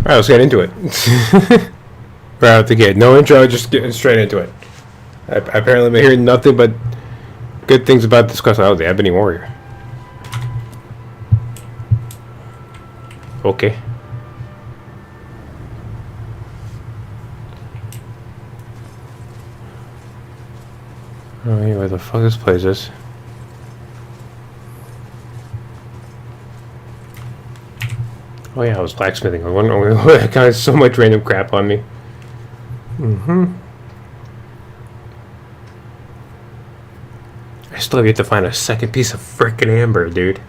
Alright, let's get into it. Right out the gate. No intro, just getting straight into it. I apparently been hearing nothing but good things about this quest. Oh, the Ebony Warrior. Okay. Oh, yeah, where the fuck this place is? Oh yeah, I was blacksmithing. I wonder why I got so much random crap on me. I still have yet to find a second piece of frickin' amber, dude.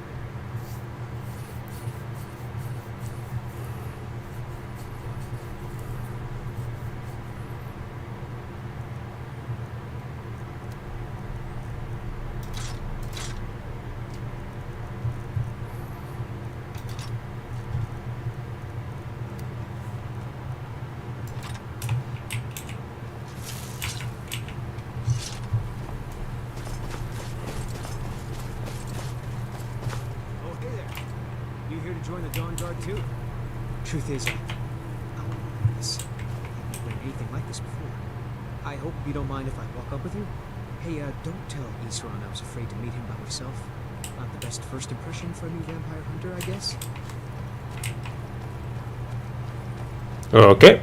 Join the DAWNGUARD too. Truth is, I've never done anything like this before. I hope you don't mind if I walk up with you. Hey, don't tell Isran I was afraid to meet him by myself. Not the best first impression for a new vampire hunter, I guess. Okay.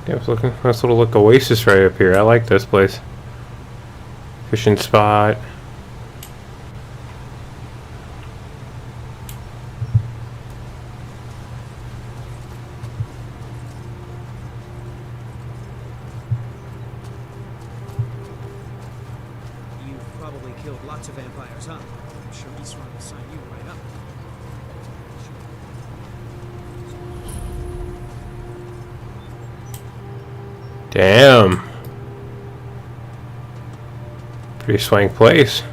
Yeah, it's looking nice little oasis right up here. I like this place. Fishing spot. Probably killed lots of vampires, huh? I'm sure Isran will sign you right up. Damn. Pretty swank place.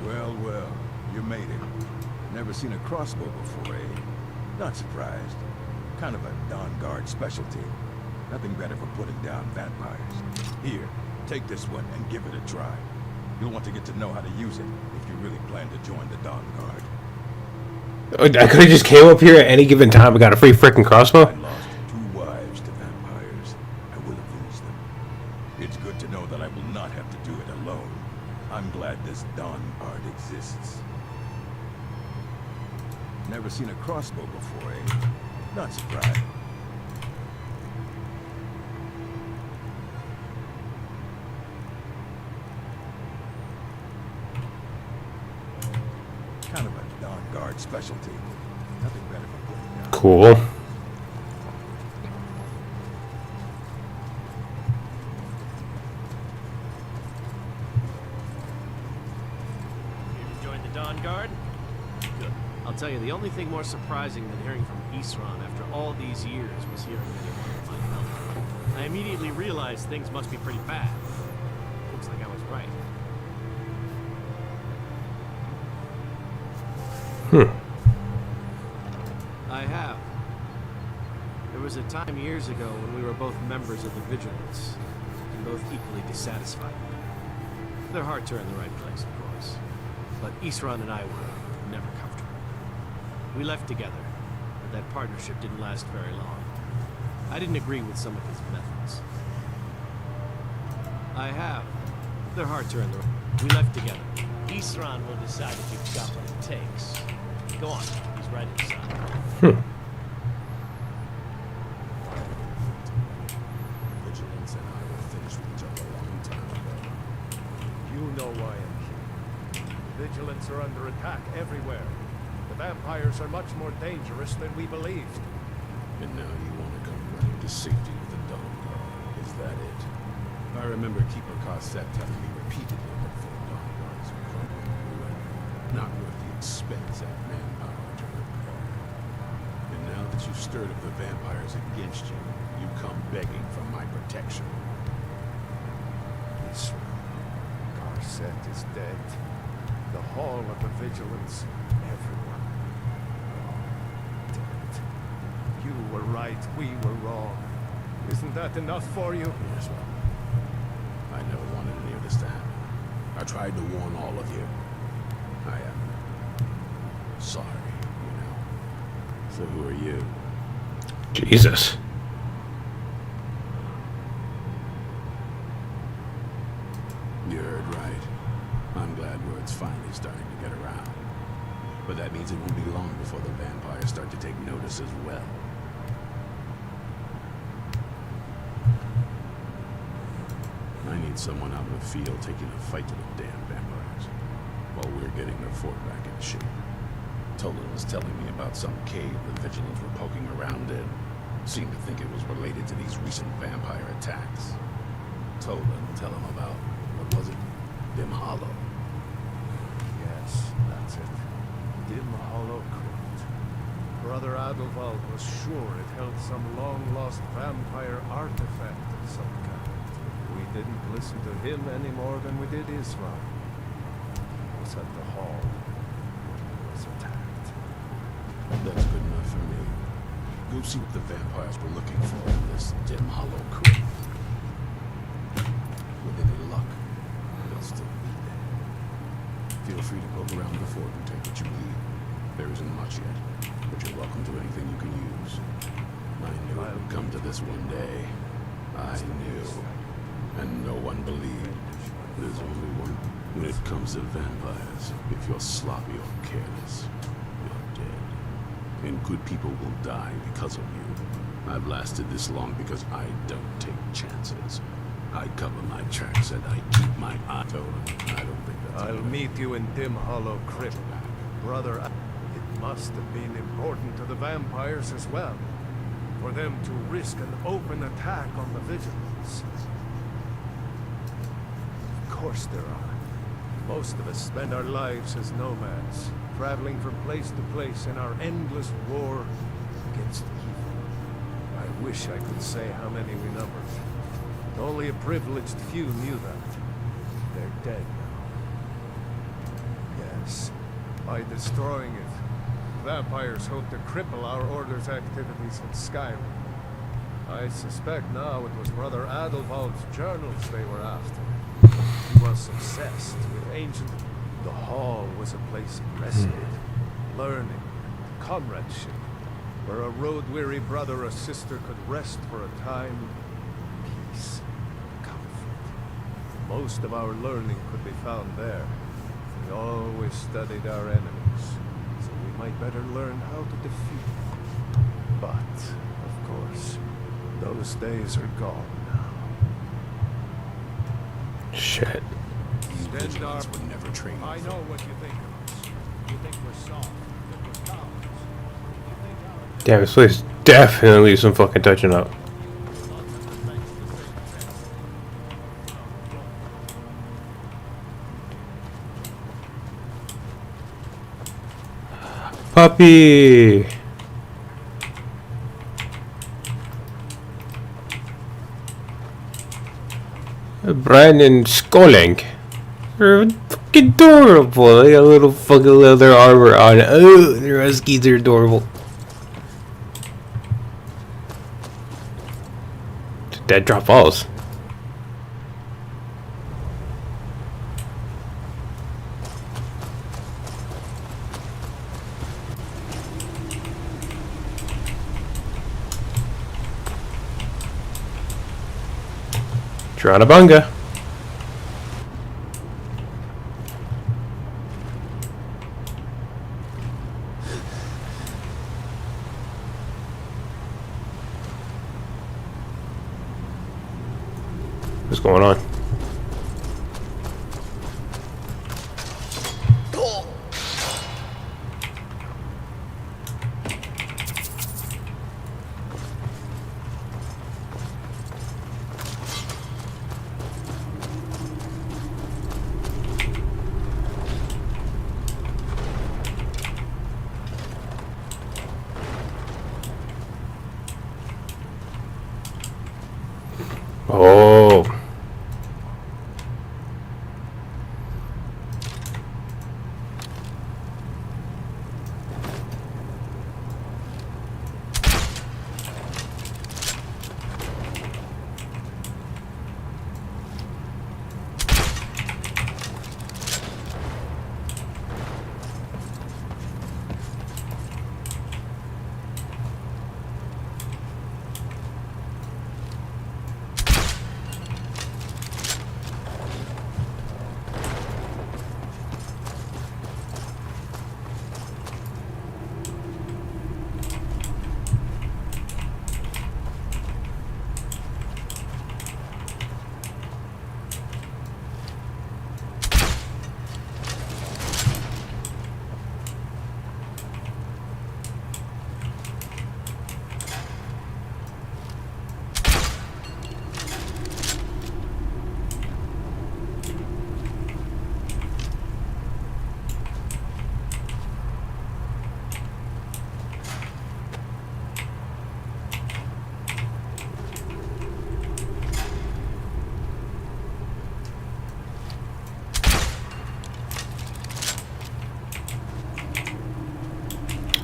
Well, you made it. Never seen a crossbow before, eh? Not surprised. Kind of a DAWNGUARD specialty. Nothing better for putting down vampires. Here, take this one and give it a try. You'll want to get to know how to use it if you really plan to join the DAWNGUARD. I could have just came up here at any given time and got a free freaking crossbow. I lost 2 wives to vampires. I will avenge them. It's good to know that I will not have to do it alone. I'm glad this DAWNGUARD exists. Never seen a crossbow before, eh? Not surprised. Kind of a DAWNGUARD specialty. Nothing better for putting down. Cool. DAWNGUARD? Good. I'll tell you, the only thing more surprising than hearing from Isran after all these years was hearing that he wanted my help. I immediately realized things must be pretty bad. Looks like I was right. I have. There was a time years ago when we were both members of the Vigilance, and both equally dissatisfied. Their hearts are in the right place, of course. But Isran and I were never comfortable. We left together, but that partnership didn't last very long. I didn't agree with some of his methods. I have. Their hearts are in the right. We left together. Isran will decide if you've got what it takes. Go on, he's right inside. Vigilance and I were finished with each other a long time ago. You know why I'm here. Vigilance are under attack everywhere. The vampires are much more dangerous than we believed. And now you want to come running to safety with the DAWNGUARD. Is that it? I remember Keeper Cosset telling me repeatedly that for the DAWNGUARD's crumbling ruin, not worth the expense and manpower to repair. And now that you've stirred up the vampires against you, you come begging for my protection. Israel. Garcet is dead. The Hall of the Vigilance, everyone. Oh, damn it. You were right, we were wrong. Isn't that enough for you? Yes, well, I never wanted any of this to happen. I tried to warn all of you. I am sorry, you know. So who are you? Jesus. You heard right. I'm glad word's finally starting to get around. But that means it won't be long before the vampires start to take notice as well. I need someone out in the field taking a fight to the damn vampires, while we're getting the fort back in shape. Tolan was telling me about some cave the Vigilants were poking around in. Seemed to think it was related to these recent vampire attacks. Tolan, tell him about, what was it? Dim Hollow. Yes, that's it. Dim Hollow Crypt. Brother Adelwald was sure it held some long-lost vampire artifact of some kind. We didn't listen to him any more than we did Islam. He was at the hall when he was attacked. That's good enough for me. Go see what the vampires were looking for in this Dim Hollow Crypt. With any luck, they'll still be there. Feel free to poke around the fort and take what you need. There isn't much yet, but you're welcome to anything you can use. I knew it would come to this one day. I knew. And no one believed. There's only one. When it comes to vampires, if you're sloppy or careless, you're dead. And good people will die because of you. I've lasted this long because I don't take chances. I cover my tracks and I keep my eye open. I don't think that's I'll enough. meet you in Dim Hollow Crypt. Brother, it must have been important to the vampires as well, for them to risk an open attack on the Vigilants. Of course there are. Most of us spend our lives as nomads, traveling from place to place in our endless war against evil. I wish I could say how many we numbered. Only a privileged few knew that. They're dead now. Yes, by destroying it, vampires hope to cripple our Order's activities in Skyrim. I suspect now it was Brother Adelwald's journals they were after. He was obsessed with ancient... The hall was a place of respite, learning, comradeship, where a road-weary brother or sister could rest for a time, peace, comfort. Most of our learning could be found there. We always studied our enemies, so we might better learn how to defeat them. But, of course, those days are gone now. Shit. These Stand Vigilants up. would never train you I for know what you think of us. You think we're soft, that we're cowards. You think our... Damn, this place definitely needs some fucking touching up. Puppy! Brandon Skolink. They're fucking adorable. They got a little fucking leather armor on. Oh, their huskies are adorable. Dead drop balls. Bunga. What's going on? Oh.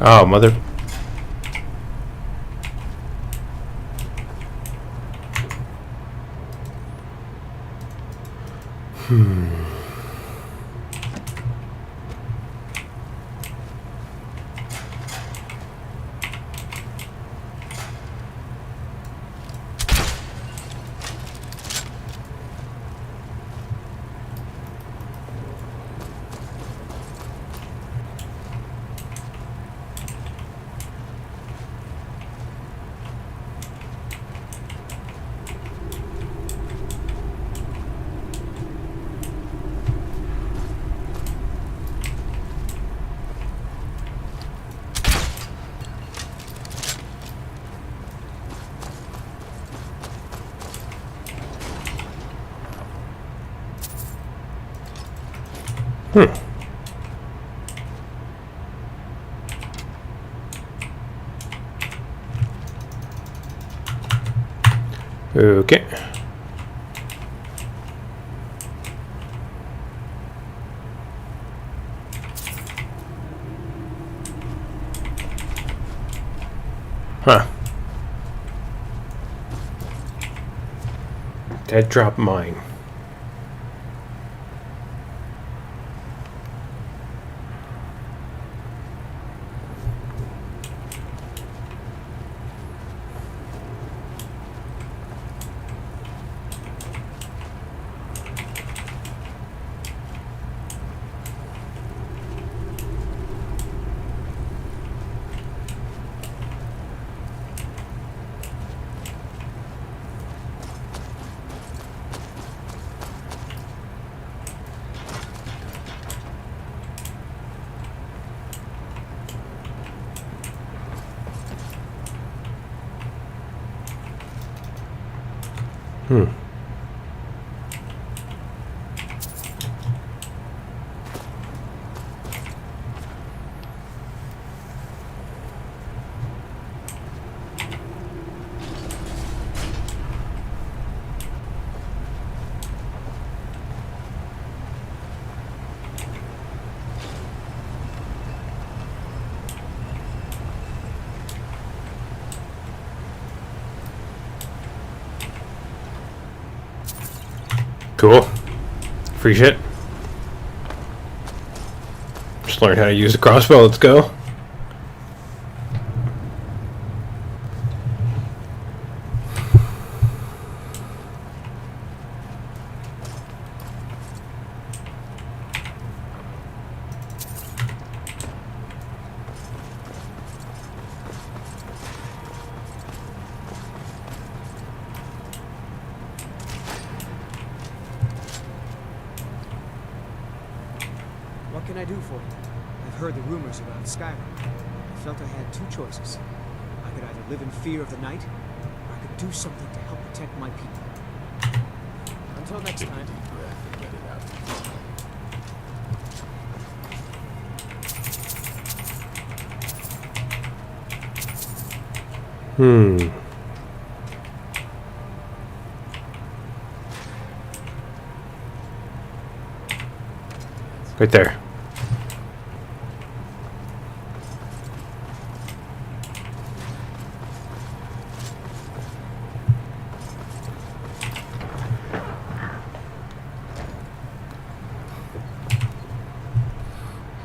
Oh, mother. Okay. Huh. Dead drop mine. Cool. Free shit. Just learned how to use a crossbow. Let's go. What can I do for you? I've heard the rumors about Skyrim. I felt I had two choices. I could either live in fear of the night, or I could do something to help protect my people. Until next time. Deep breath and let it out. Right there.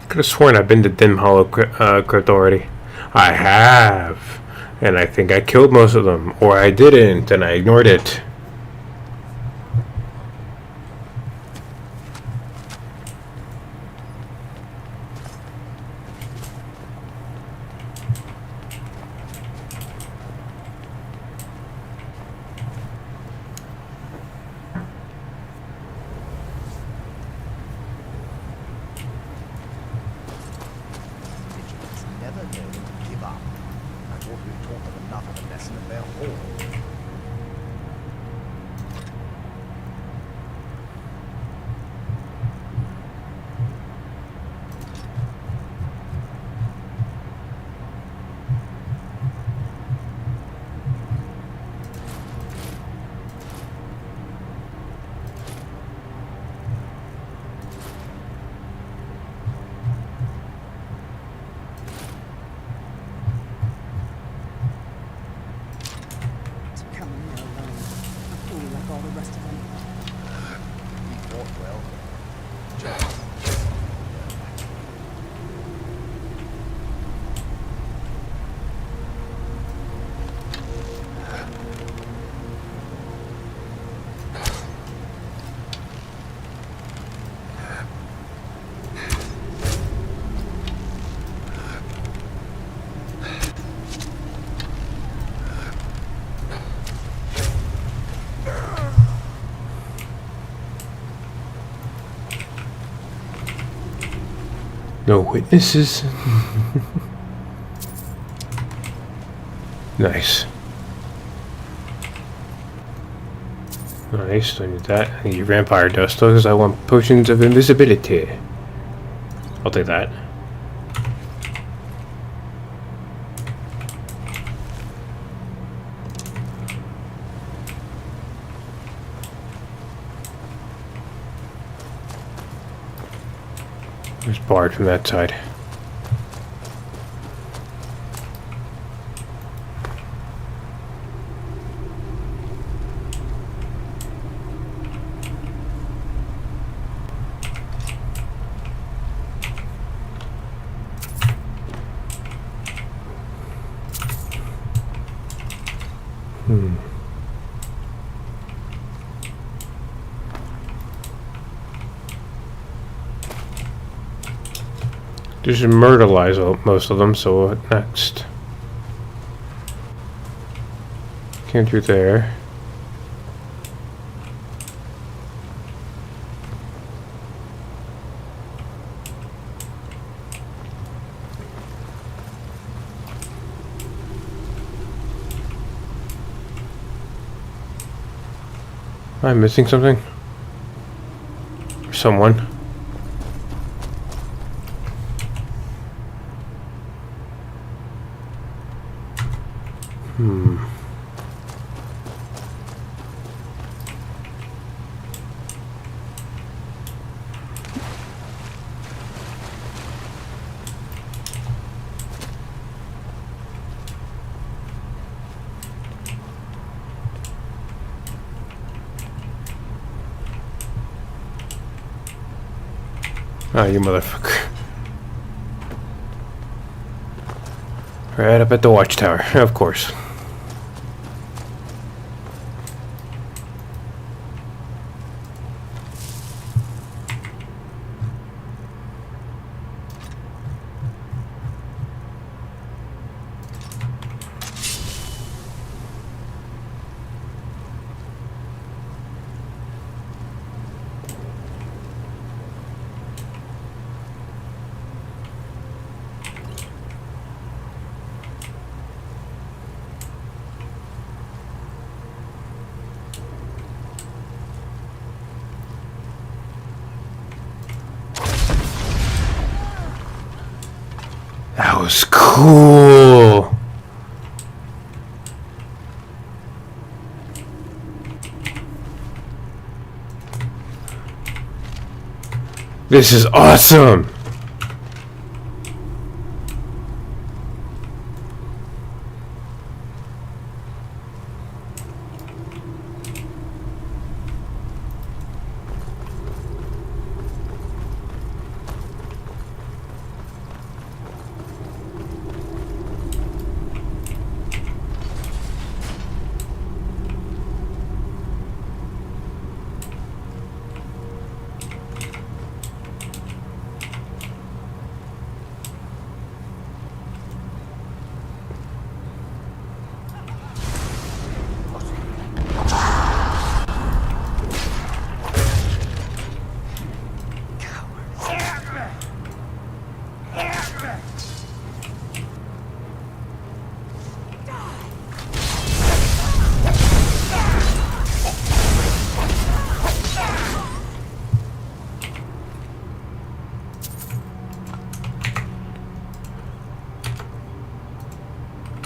Could have sworn I've been to Dim Hollow Crypt already. I have. And I think I killed most of them. Or I didn't, and I ignored it. Never know when to give up. I thought we'd taught them enough of a lesson of their own. all the rest of them. He fought well. No witnesses. Nice. Nice, I need that. I need vampire dust because I want potions of invisibility. I'll take that. There's barred from that side. Just myrtleize most of them, so what next? Can't do there. Am I missing something? Or someone? Ah, you motherfucker. Right up at the watchtower, of course. That was cool. This is awesome.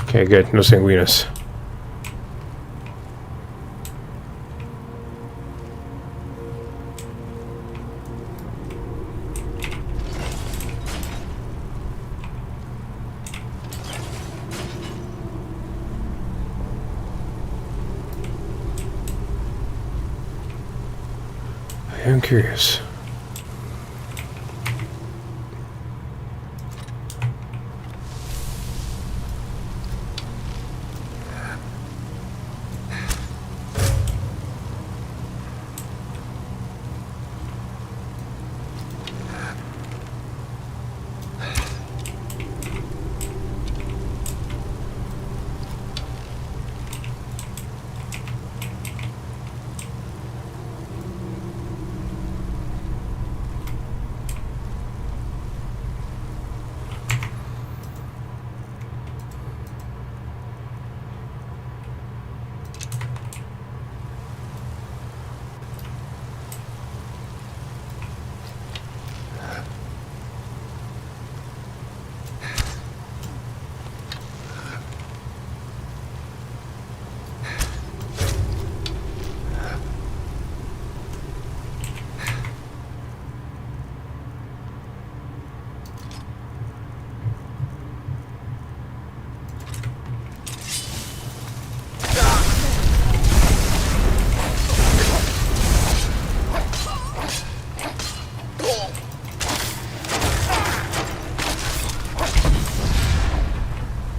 Okay, good. No sanguinas. I'm curious.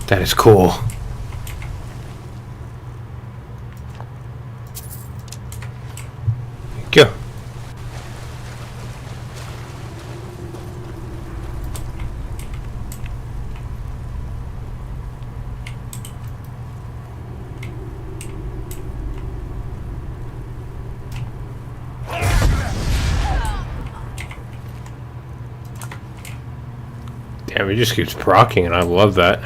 That is cool. Thank you. Damn, it just keeps proccing, and I love that.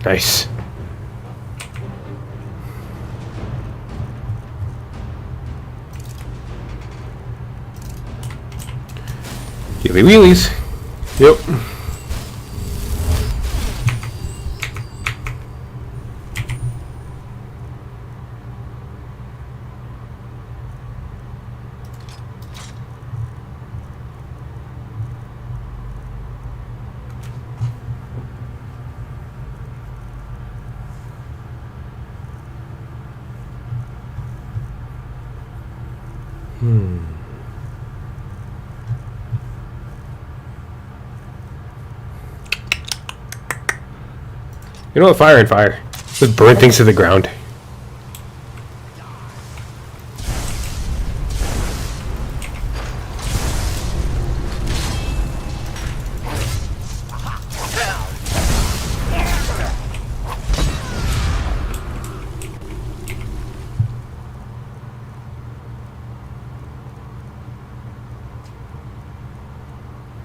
Nice. Wheelie wheelies. Yep. You know what? Fire and fire. Just burn things to the ground.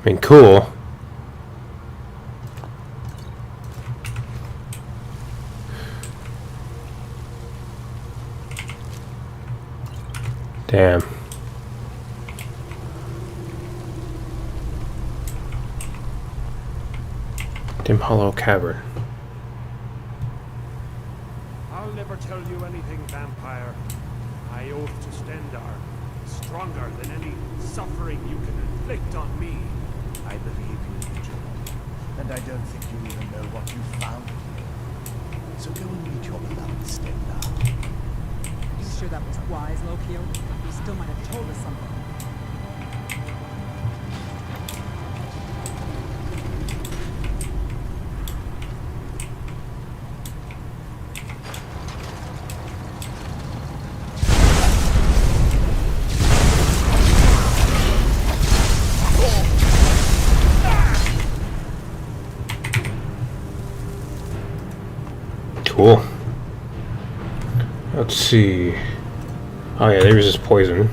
I mean, cool. Damn. Dim Hollow Cavern. I'll never tell you anything, vampire. My oath to Stendar is stronger than any suffering you can inflict on me. I believe you, Legion. And I don't think you even know what you found here. So go and meet your beloved Stendar. You sure that was wise, Lokio? You still might have told us something. Cool. Let's see. Oh yeah, there was this poison.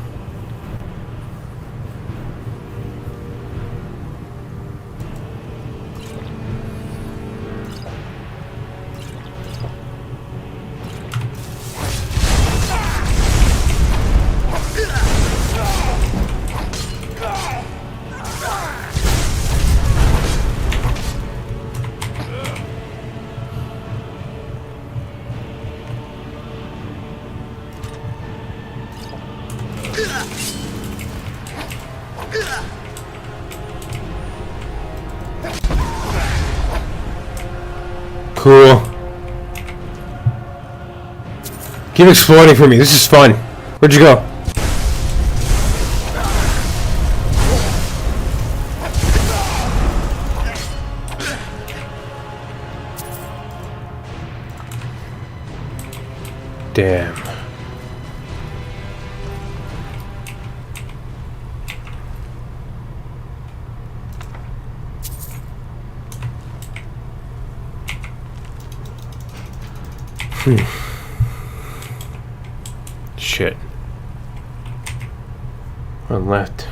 Cool. Keep exploding for me. This is fun. Where'd you go? Damn. Shit. One left.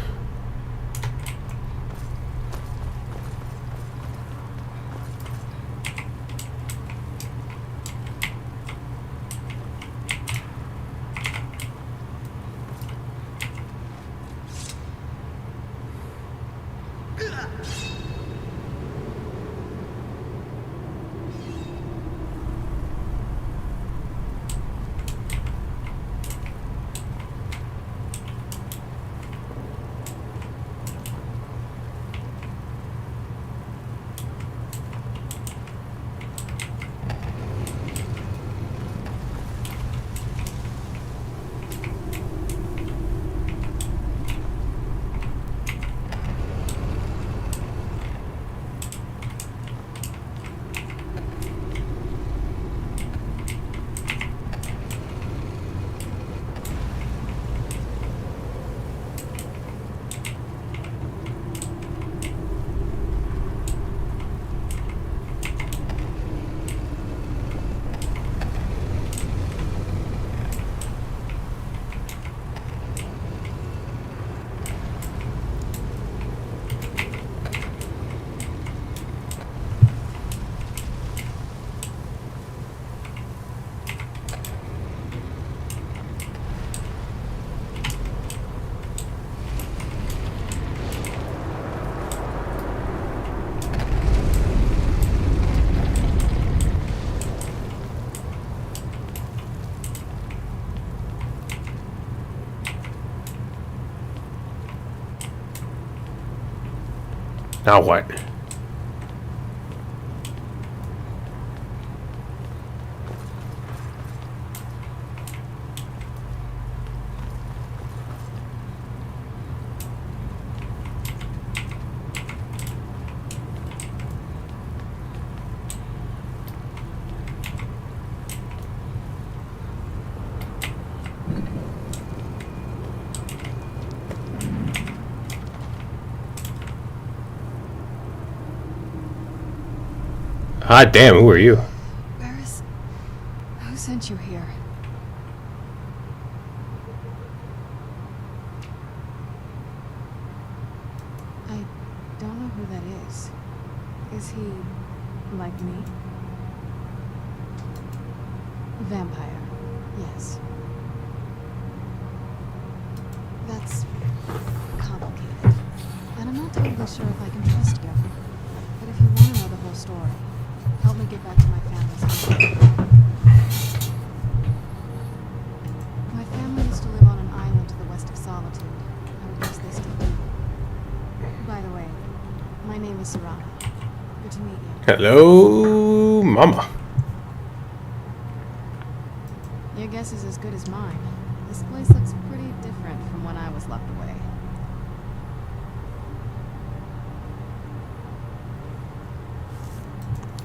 Now what? Ah, damn, who are you? Who sent you here? I don't know who that is. Is he like me? Vampire, yes. That's complicated. And I'm not totally sure if I can trust you. But if you want to know the whole story, help me get back to my family's home. My family used to live on an island to the west of Solitude. I guess they still do. By the way, my name is Serana. Good to meet you. Hello, Mama. Your guess is as good as mine. This place looks pretty different from when I was locked away.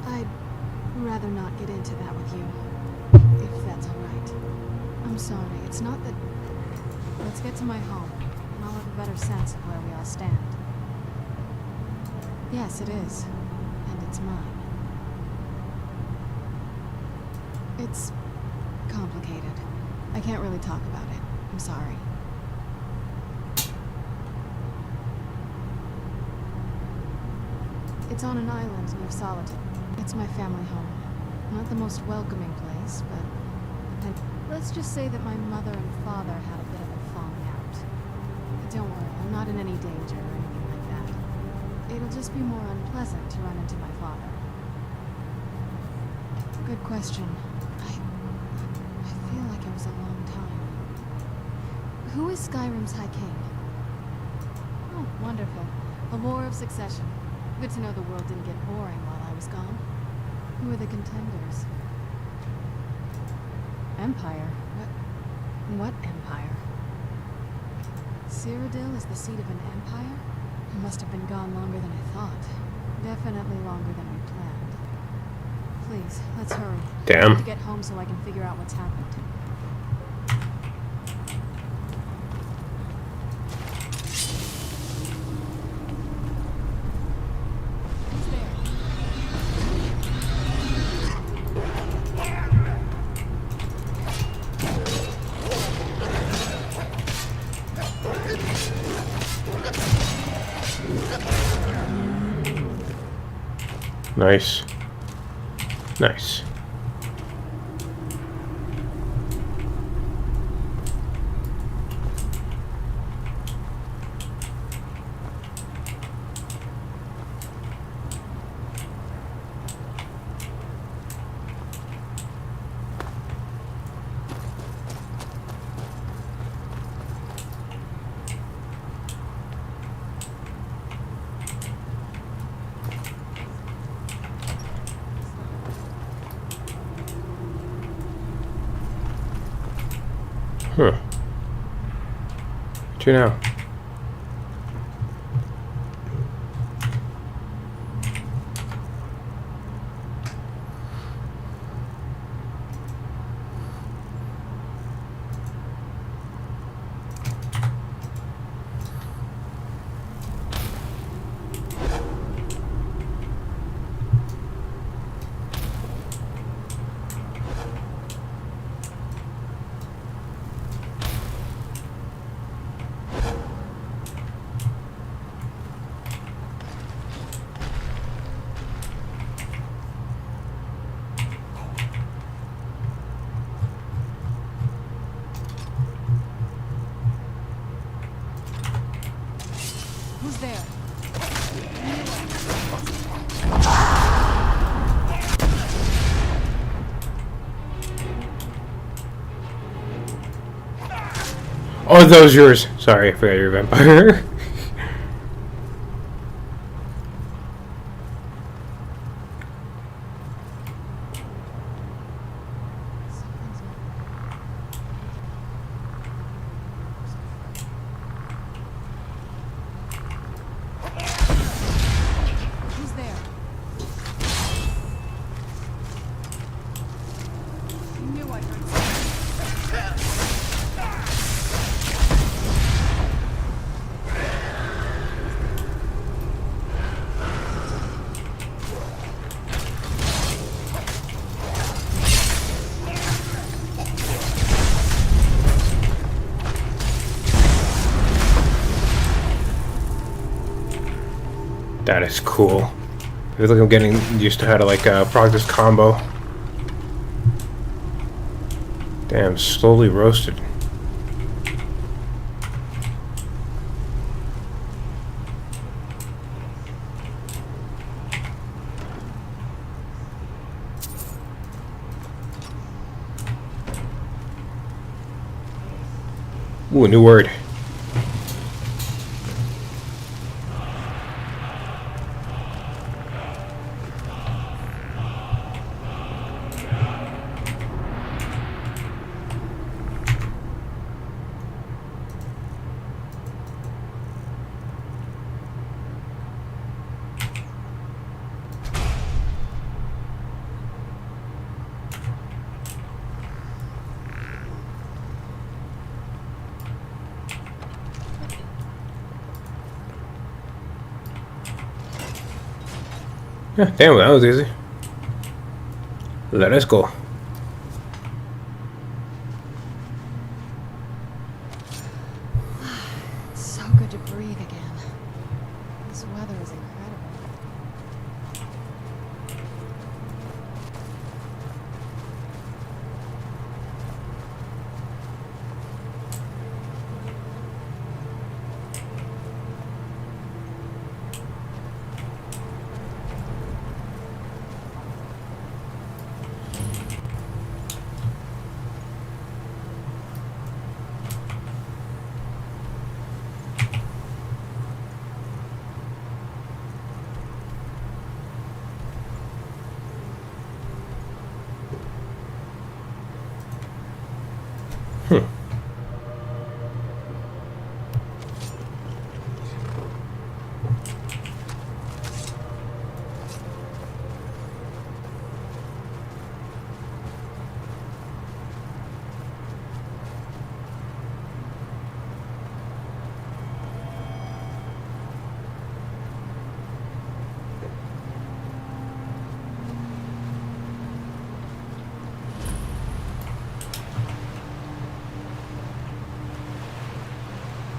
I'd rather not get into that with you, if that's all right. I'm sorry, it's not that... Let's get to my home, and I'll have a better sense of where we all stand. Yes, it is. And it's mine. It's complicated. I can't really talk about it. I'm sorry. It's on an island near Solitude. It's my family home. Not the most welcoming place, but... let's just say that my mother and father had a bit of a falling out. Don't worry, I'm not in any danger or anything like that. It'll just be more unpleasant to run into my father. Good question. I feel like it was a long time. Who is Skyrim's High King? Oh, wonderful. A war of succession. Good to know the world didn't get boring while I was gone. Who are the contenders? Empire? What empire? Cyrodiil is the seat of an empire? It must have been gone longer than I thought. Definitely longer than we planned. Please, let's hurry. Damn. I have to get home so I can figure out what's happened. Who's there? Nice. Nice. Huh. What you know? Who's there? Oh, that was yours. Sorry, I forgot you're a vampire. Who's there? I knew I heard something. That is cool. I feel like I'm getting used to how to like proc this combo. Damn, slowly roasted. Ooh, a new word. Yeah, damn, that was easy. Let us go. It's so good to breathe again. This weather is incredible.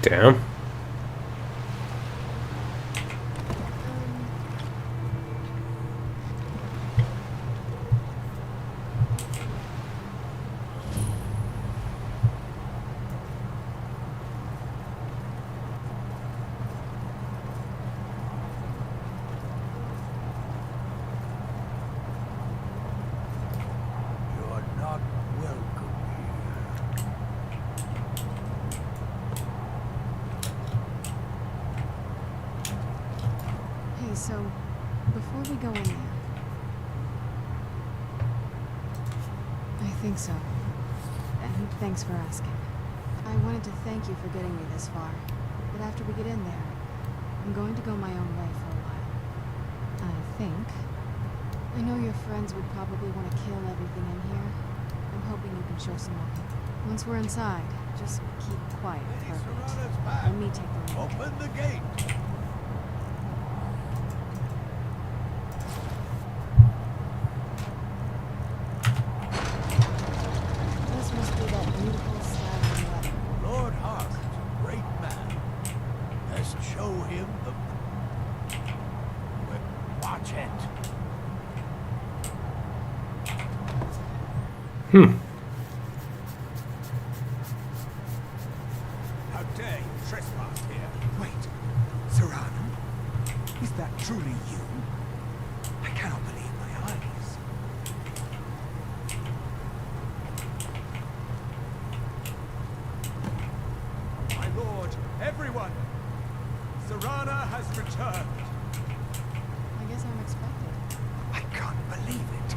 Damn. You're not welcome here. Hey, so before we go in there, I think so. And thanks for asking. I wanted to thank you for getting me this far, but after we get in there, I'm going to go my own way for a while. I think. I know your friends would probably want to kill everything in here. I'm hoping you can show some more. Once we're inside, just keep quiet for a bit. Let me take the lead. Open the gate. This must be that beautiful Skyrim weather. Lord Harvard's a great man. Let's show him the... Watch it. How dare you trespass here? Wait, Serrano? Is that truly you? I cannot believe my eyes. My lord, everyone! Serrana has returned. I guess I'm expected. I can't believe it.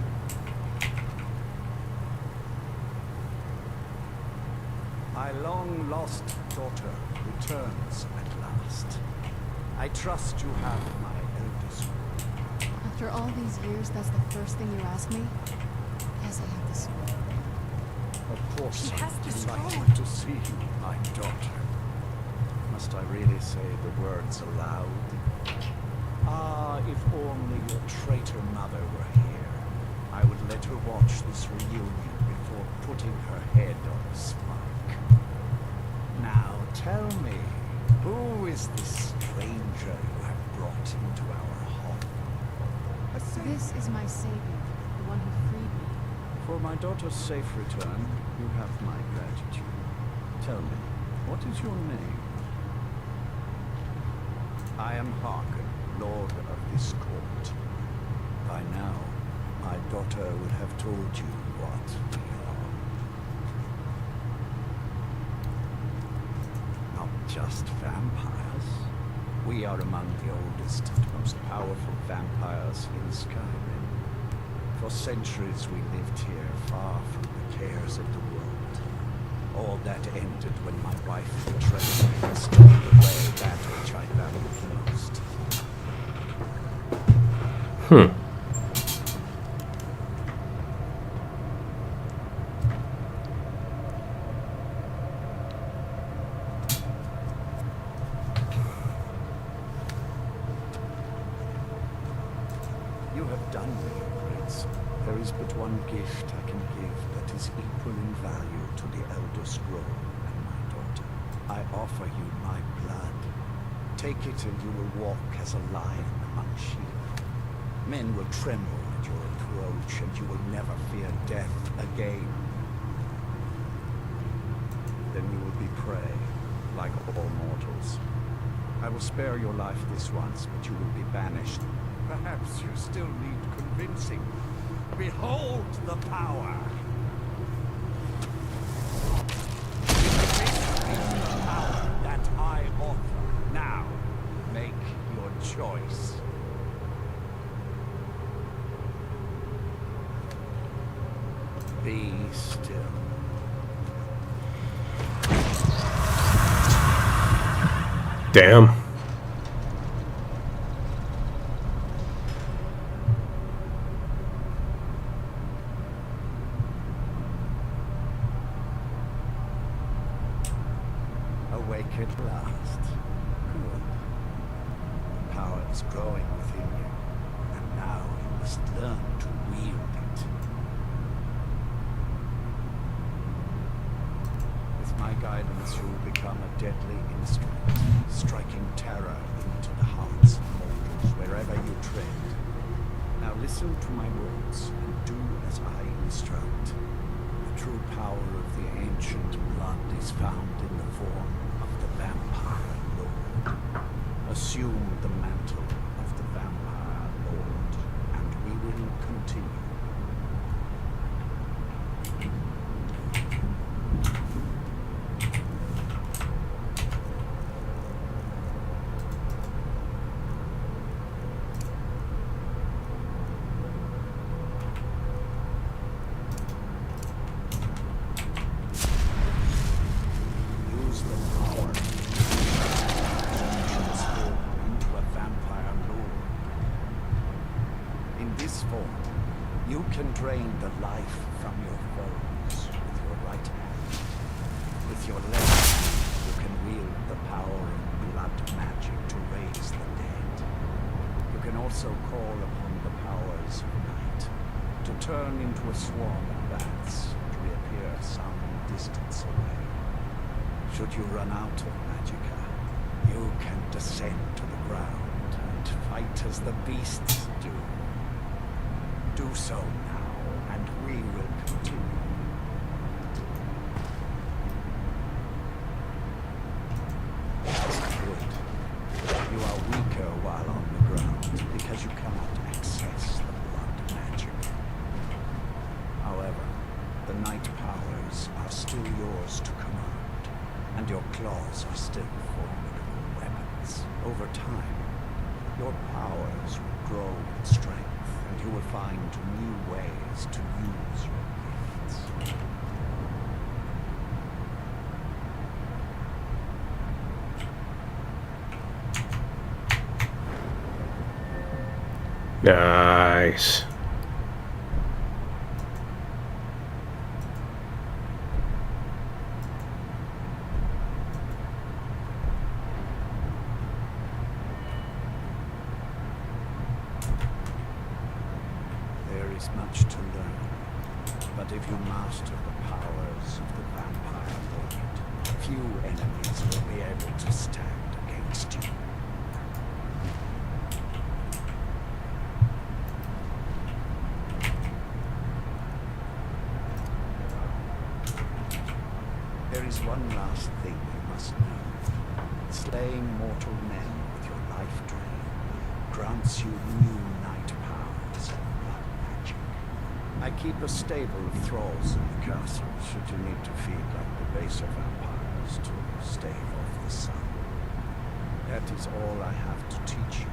My long-lost daughter returns at last. I trust you have my eldest. After all these years, that's the first thing you ask me? Yes, I have the scroll. Of course, He has I'm the delighted to see you, my daughter. Must I really say the words aloud? Ah, if only your traitor mother were here, I would let her watch this reunion before putting her head on a spike. Now tell me, who is this stranger you have brought into our home? This is my savior, the one who freed me. For my daughter's safe return, you have my gratitude. Tell me, what is your name? I am Harkin, Lord of this court. By now, my daughter would have told you what we are. Not just vampires. We are among the oldest and most powerful vampires in Skyrim. For centuries we lived here, far from the cares of the world. All that ended when my wife betrayed me and stole away that which I valued the most. You have done me a great service. There is but one gift I can give that is equal in value to the Elder Scroll and my daughter. I offer you my blood. Take it and you will walk as a lion among sheep. Men will tremble at your approach and you will never fear death again. Then you will be prey, like all mortals. I will spare your life this once, but you will be banished. Perhaps you still need convincing. Behold the power! This is the power that I offer. Now, make your choice. Be still. Damn. Awake at last. Good. The power is growing within you, and now you must learn to wield it. With my guidance, you will become a deadly instrument, striking terror into the hearts of mortals wherever you tread. Now listen to my words and do as I instruct. The true power of the ancient blood is found in the form of the vampire lord. Assume the mantle of the vampire lord, and we will continue. Use the power to transform into a vampire lord. In this form, you can drain the life from your foes with your right hand. With your left hand, you can wield the power of blood magic to raise the dead. You can also call upon the powers of night to turn into a swarm of bats and reappear some distance away. Should you run out of magicka, you can descend to the ground and fight as the beasts do. Do so now, and we will continue. Good. You are weaker while on the ground because you cannot access the blood magic. However, the night powers are still yours to command, and your claws are still formidable weapons. Over time, your powers will grow in strength, and you will find new ways to use your gifts. Nice. There is much to learn, but if you master the powers of the vampire lord, few enemies will be able to stand against you. There is one last thing you must know. Slaying mortal men with your life drain grants you new night powers and blood magic. I keep a stable of thralls in the castle should you need to feed like the baser vampires to stave off the sun. That is all I have to teach you.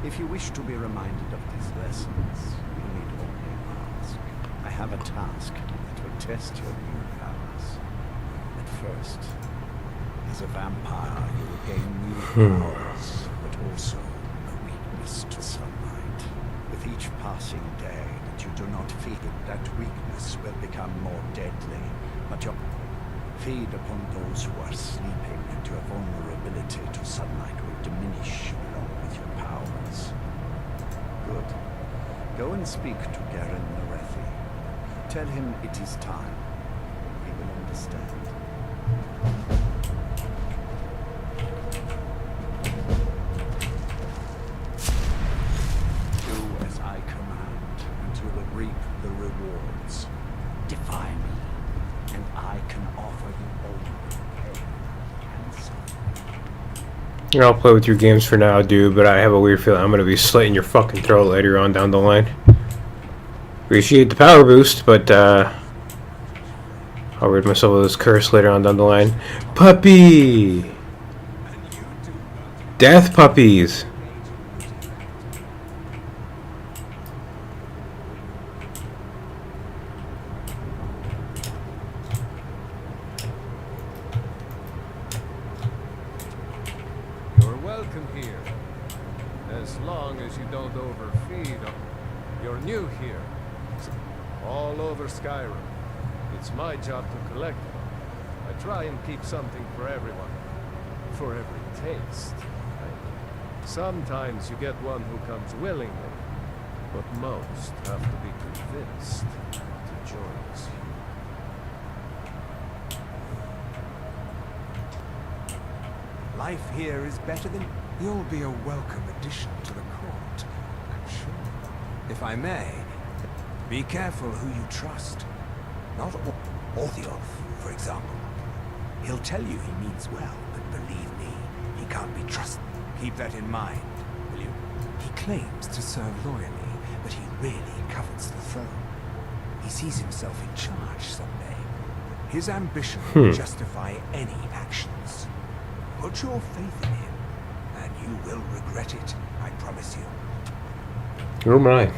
If you wish to be reminded of these lessons, you need only ask. I have a task that will test your new powers. At first, as a vampire, you will gain new powers, but also a weakness to sunlight. With each passing day that you do not feed it, that weakness will become more deadly. But your feed upon those who are sleeping, and your vulnerability to sunlight will diminish along with your powers. Good. Go and speak to Garen Narethi. Tell him it is time. He will understand. Do as I command, and you will reap the rewards. Defy me, and I can offer you only pain and suffering. I'll play with your games for now, dude, but I have a weird feeling I'm gonna be slitting your fucking throat later on down the line. Appreciate the power boost, but I'll rid myself of this curse later on down the line. Puppy! Death puppies! You're welcome here. As long as you don't overfeed them. You're new here. All over Skyrim. It's my job to collect them. I try and keep something for everyone. For every taste. Sometimes you get one who comes willingly, but most have to be convinced to join us here. life here is better than... You'll be a welcome addition to the court, I'm sure. If I may, be careful who you trust. Not Orthiolf, for example. He'll tell you he means well, but believe me, he can't be trusted. Keep that in mind, will you? He claims to serve loyally, but he really covets the throne. He sees himself in charge someday. His ambition will justify any actions. Put your faith in him, and you will regret it, I promise you. Oh my.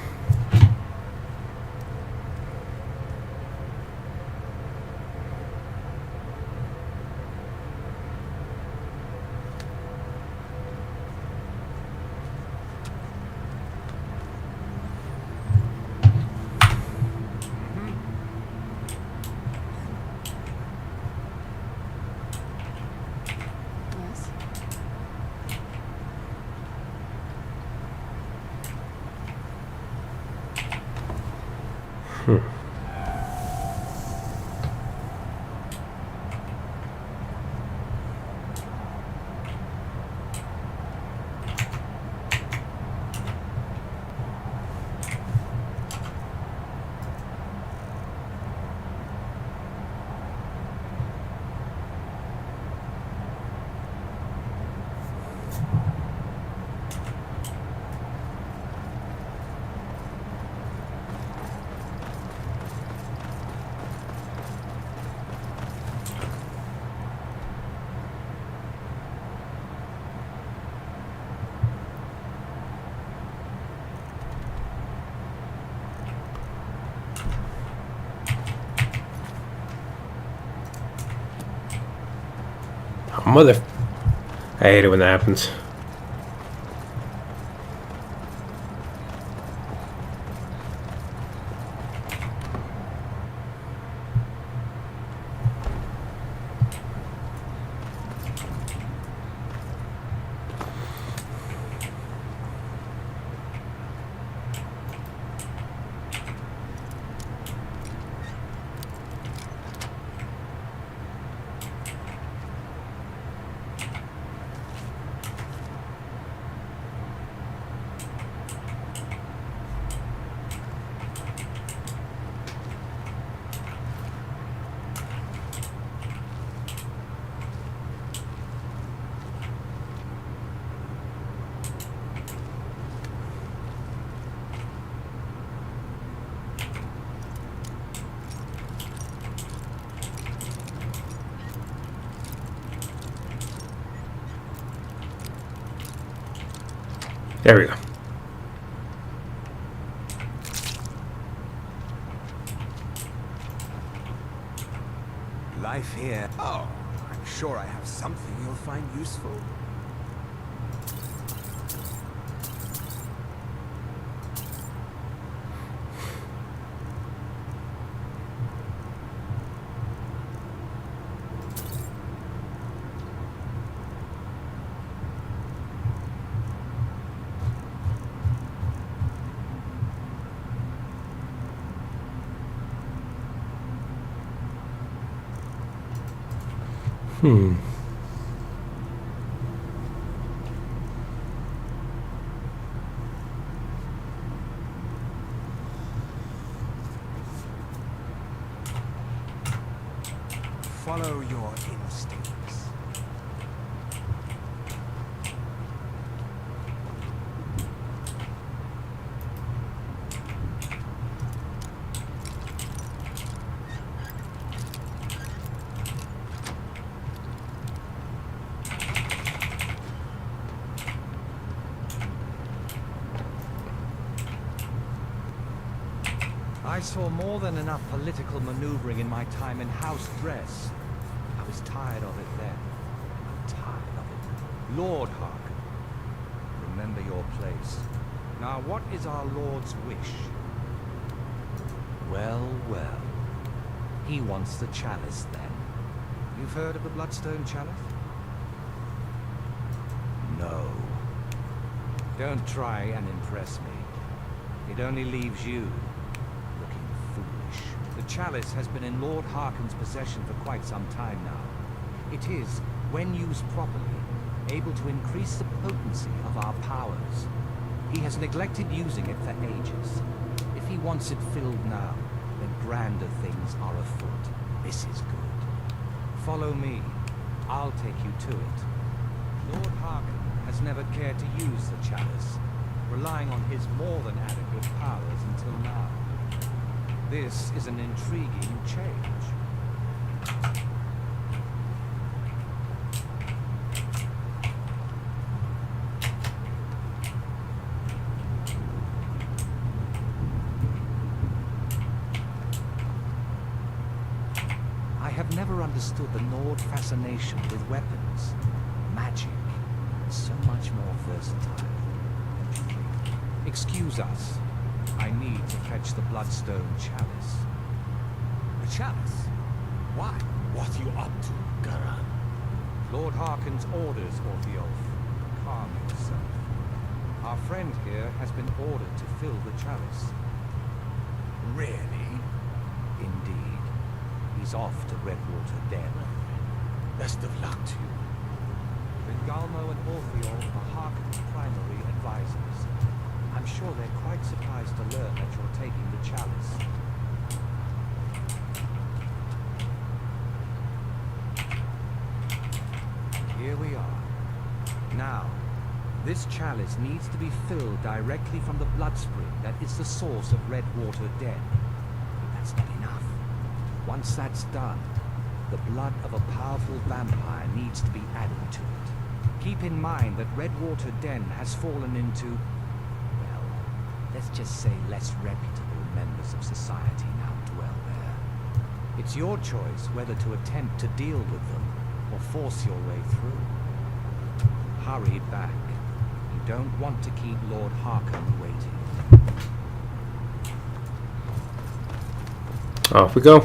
Yes? Mother. I hate it when that happens. There we go. Life here... Oh, I'm sure I have something you'll find useful. Follow your instincts. I saw more than enough political maneuvering in my time in House Dress. I was tired of it then. I'm tired of it. Lord Harkin, remember your place. Now, what is our Lord's wish? Well, well. He wants the chalice, then. You've heard of the Bloodstone Chalice? No. Don't try and impress me. It only leaves you looking foolish. The chalice has been in Lord Harkin's possession for quite some time now. It is, when used properly, able to increase the potency of our powers. He has neglected using it for ages. If he wants it filled now, then grander things are afoot. This is good. Follow me. I'll take you to it. Lord Harkin has never cared to use the chalice, relying on his more than adequate powers until now. This is an intriguing change. I have never understood the Nord fascination with weapons. Magic is so much more versatile. Excuse us. I need to fetch the Bloodstone Chalice. The chalice? Why? What are you up to, Garan? Lord Harkin's orders, Orthiolf. Calm yourself. Our friend here has been ordered to fill the chalice. Really? Indeed. He's off to Redwater Den. Best of luck to you. Ringalmo and Orthiolf are Harkin's primary advisors. I'm sure they're quite surprised to learn that you're taking the chalice. Here we are. Now, this chalice needs to be filled directly from the blood spring that is the source of Redwater Den. But that's not enough. Once that's done, the blood of a powerful vampire needs to be added to it. Keep in mind that Redwater Den has fallen into, well, let's just say less reputable members of society now dwell there. It's your choice whether to attempt to deal with them or force your way through. Hurry back. You don't want to keep Lord Harkin waiting. Off we go.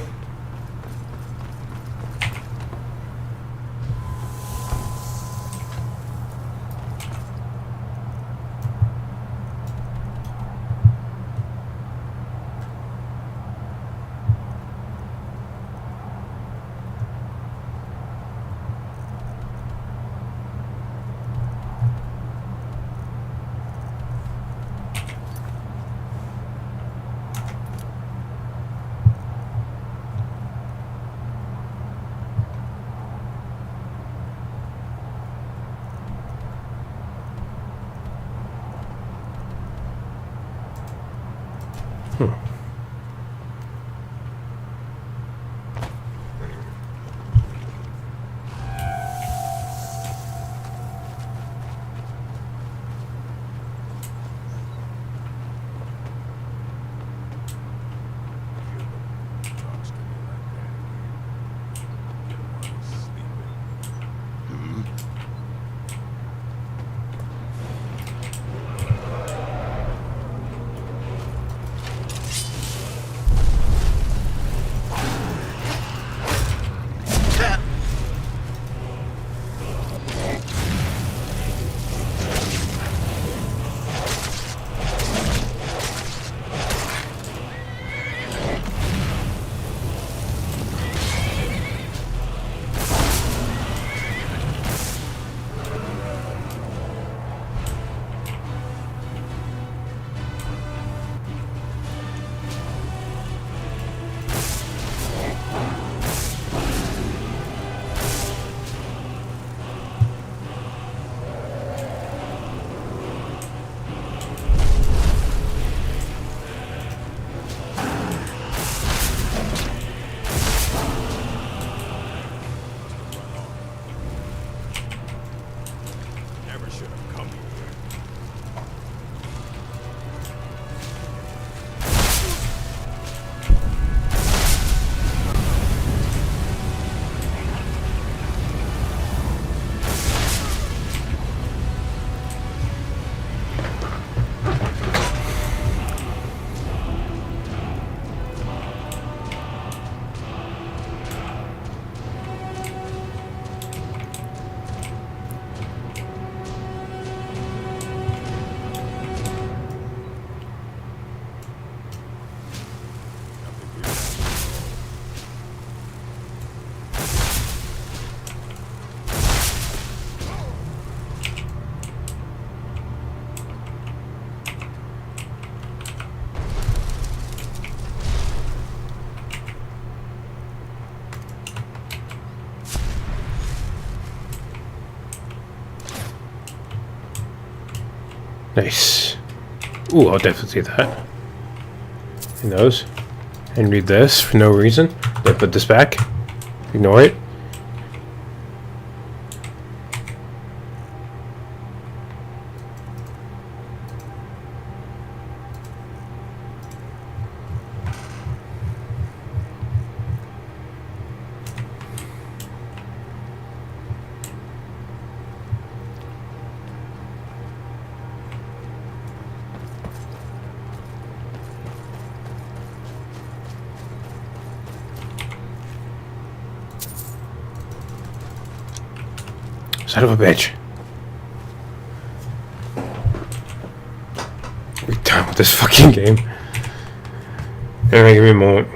Nice. Ooh, I'll definitely see that. And those. And read this for no reason. Then put this back. Ignore it. Son of a bitch. We're done with this fucking game. Alright, give me a moment.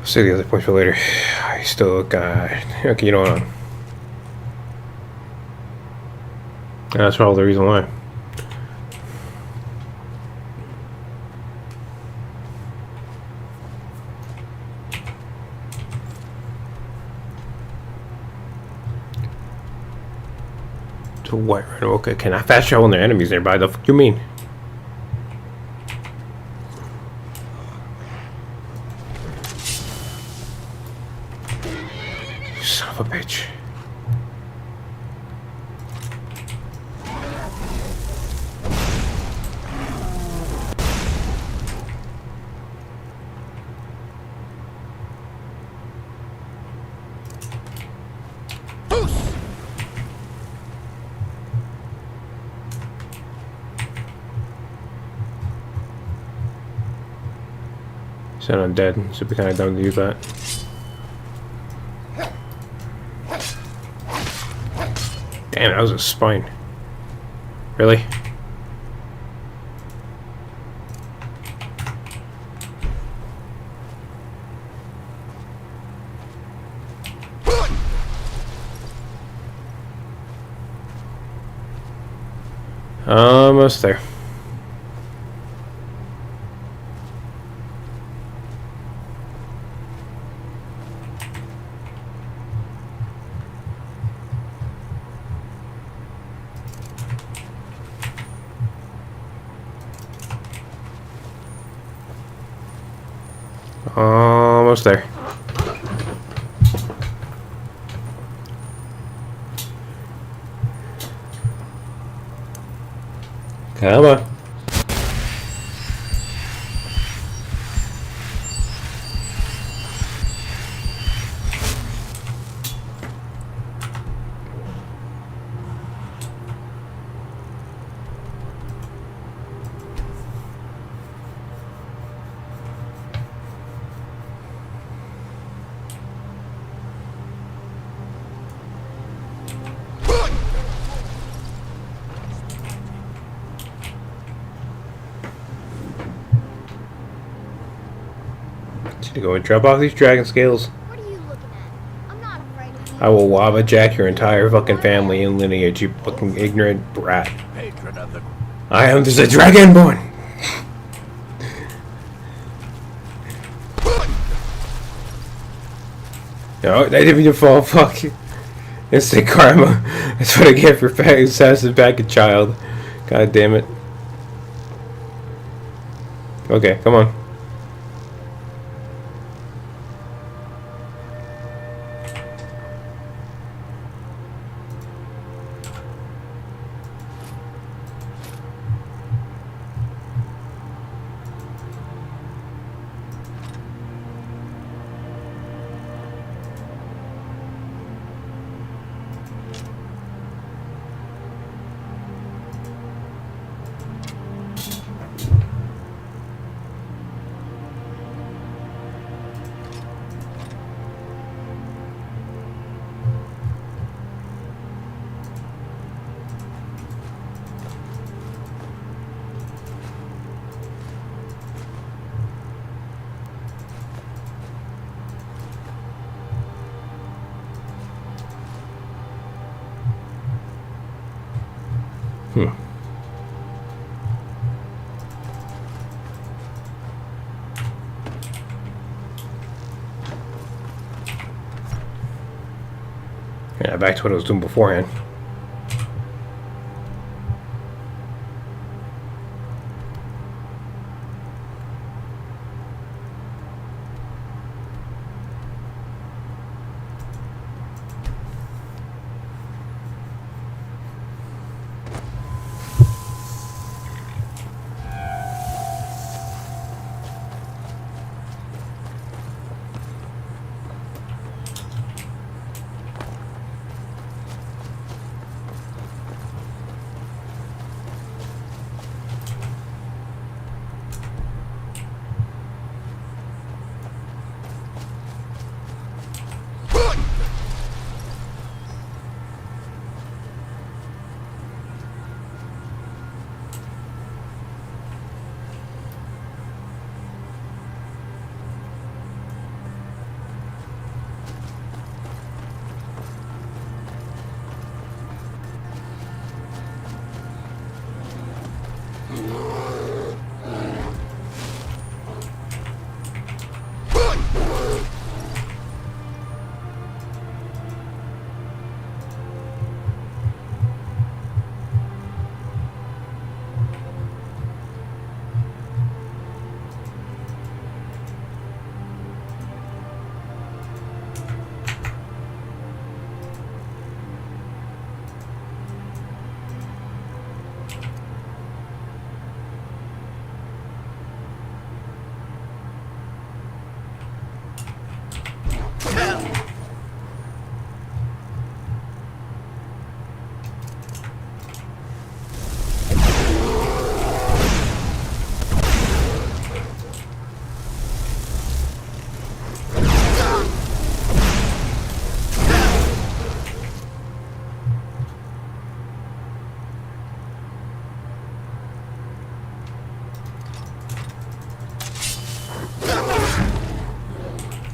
Say the other point for later. I still got. Okay, you know what? That's probably the reason why. To what? Okay, can I fast travel when there are enemies nearby? The fuck you mean? Son of a bitch. Said I'm dead, so it'd be kind of dumb to use that. Damn, that was a spine. Really? Almost there. Almost there. Come on. To go and drop off these dragon scales. What are you looking at? I'm not afraid of you. I will waba jack your entire fucking family and lineage, you fucking ignorant brat. Patron of the... I am the Dragonborn! No, I didn't mean to fall, fuck. Instant karma. That's what I get for assassin back a child. God damn it. Okay, come on. Yeah, back to what I was doing beforehand.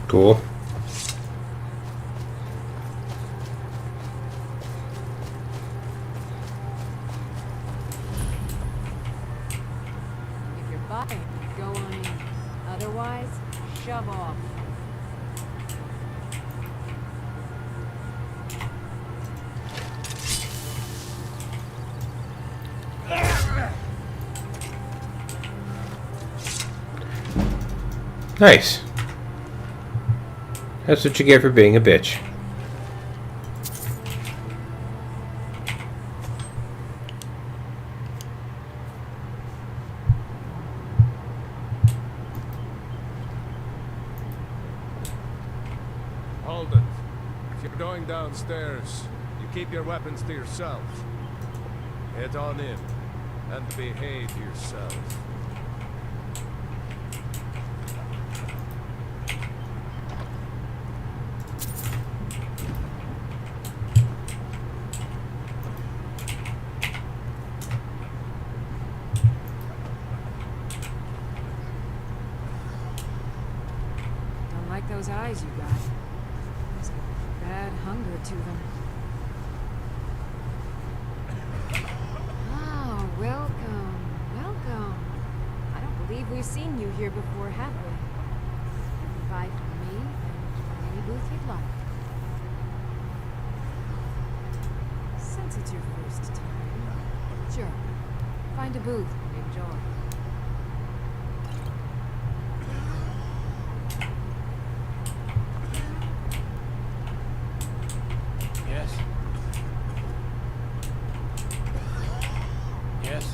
Cool. If you're buying, go on in. Otherwise, shove off. Nice. That's what you get for being a bitch. Hold it. If you're going downstairs, you keep your weapons to yourself. Head on in, and behave yourself. actually seen you here before, have we? Invite me and any booth you'd like. Since it's your first time, sure. Find a booth and enjoy. Yes. Yes.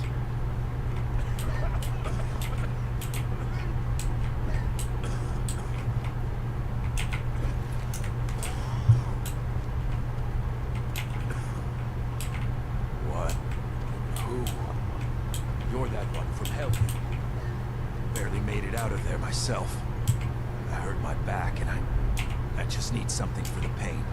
What? Who? You're that one from hell. Barely made it out of there myself. I hurt my back and I just need something for the pain.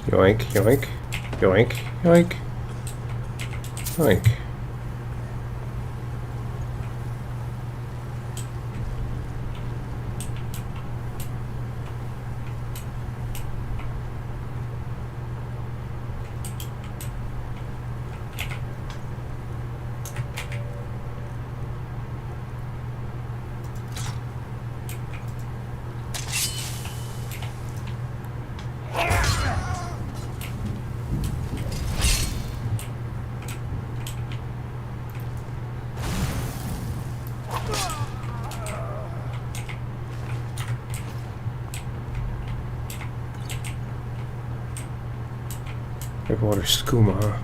Yoink, yoink, yoink, yoink, yoink. Water skooma, huh?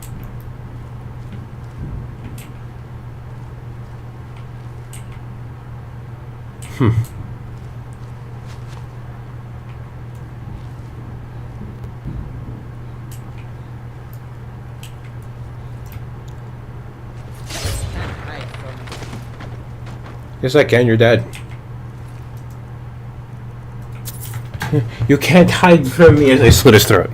Yes, I can. You're dead. You can't hide from me as I slit his throat.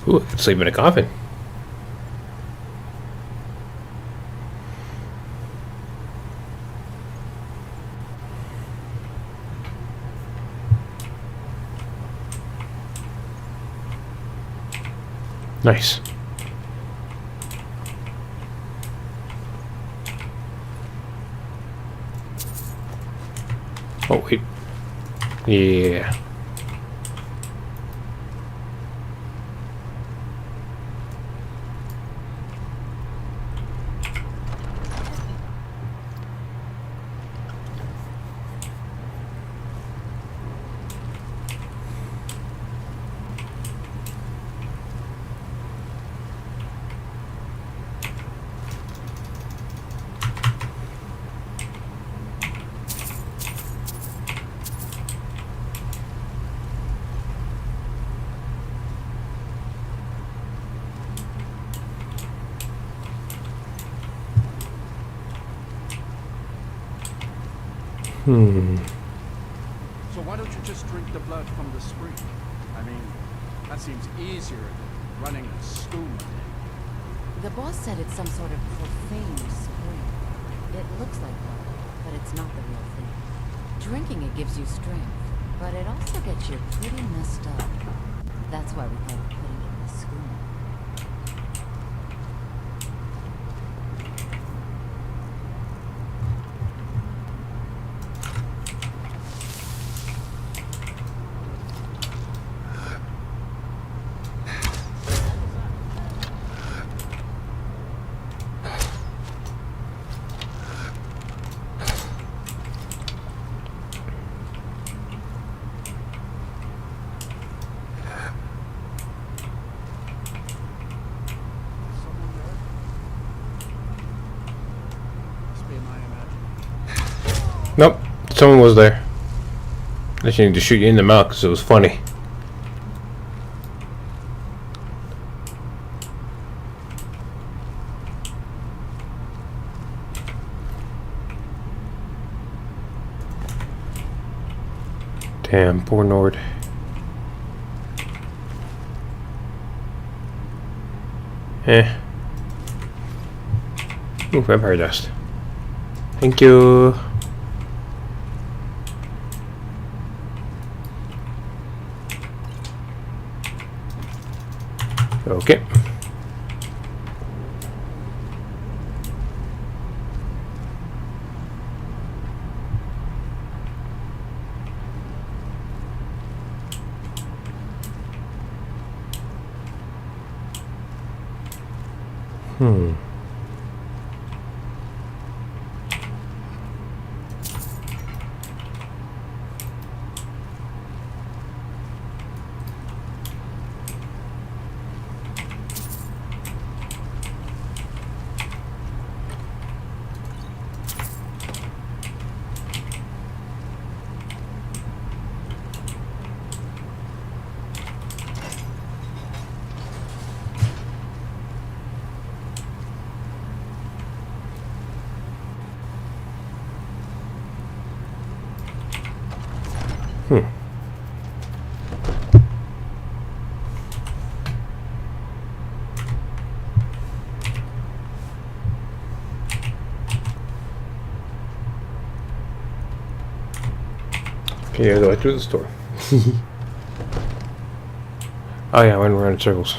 Ooh, I could sleep in a coffin. Nice. Oh, wait. Yeah. So why don't you just drink the blood from the spring? I mean, that seems easier than running a schooner. The boss said it's some sort of profane spring. It looks like blood, but it's not the real thing. Drinking it gives you strength, but it also gets you pretty messed up. That's why we thought of putting it in the schooner. Nope, someone was there. I just needed to shoot you in the mouth because it was funny. Damn, poor Nord. Ooh, vampire dust. Thank you. Okay. Okay, I go through the store. Oh yeah, I went around in circles.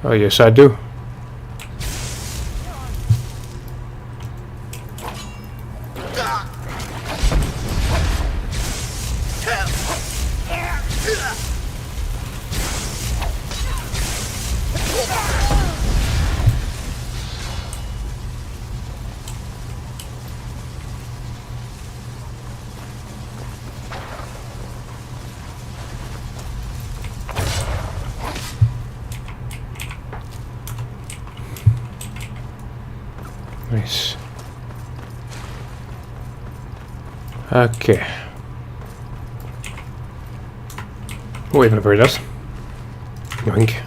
Oh yes, I do. Nice. Okay. Oh, even a bird does. Yoink.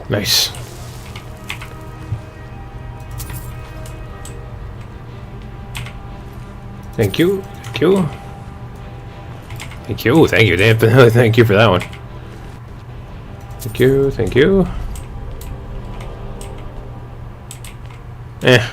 Nice. Thank you. Thank you. Thank you. Thank you. Definitely thank you for that one. Thank you. Thank you. Eh.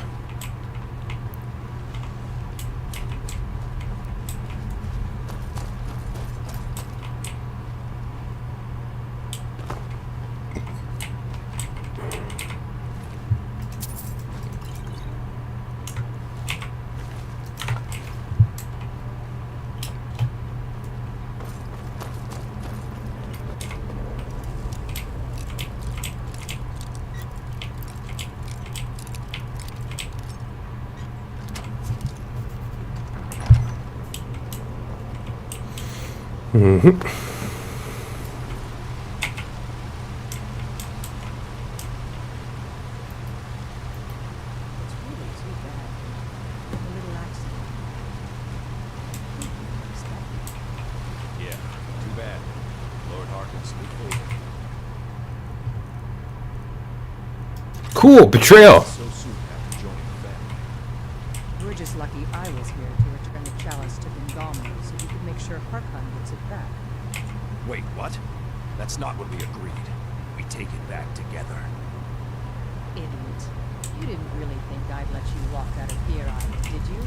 Mm-hmm. Yeah, too bad. Lord Harkin's new favor. Cool. Betrayal. So soon after joining the family. We're just lucky I was here to return the chalice to Dungomar so we could make sure Harkon gets it back. Wait, what? That's not what we agreed. We take it back together. Idiot. You didn't really think I'd let you walk out of here, did you?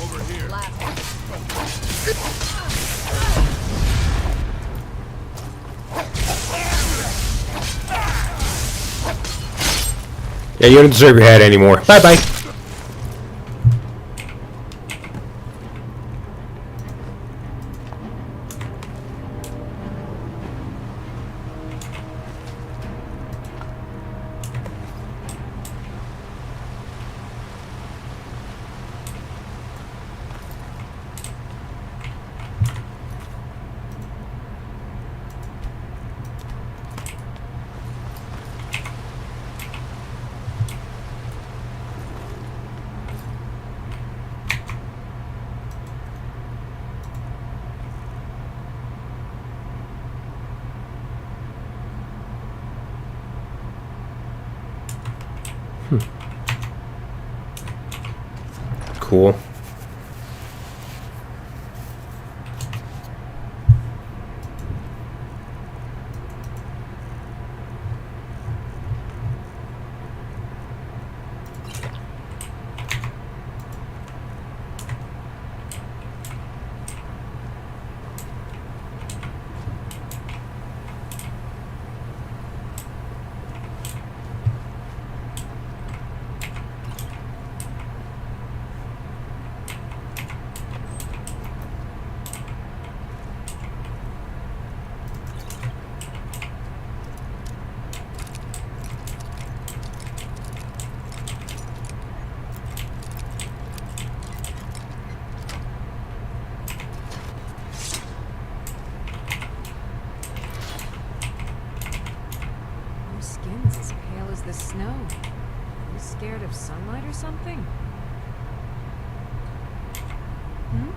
Over here. Yeah, you don't deserve your head anymore. Bye bye. Cool. sunlight or something? Hmm?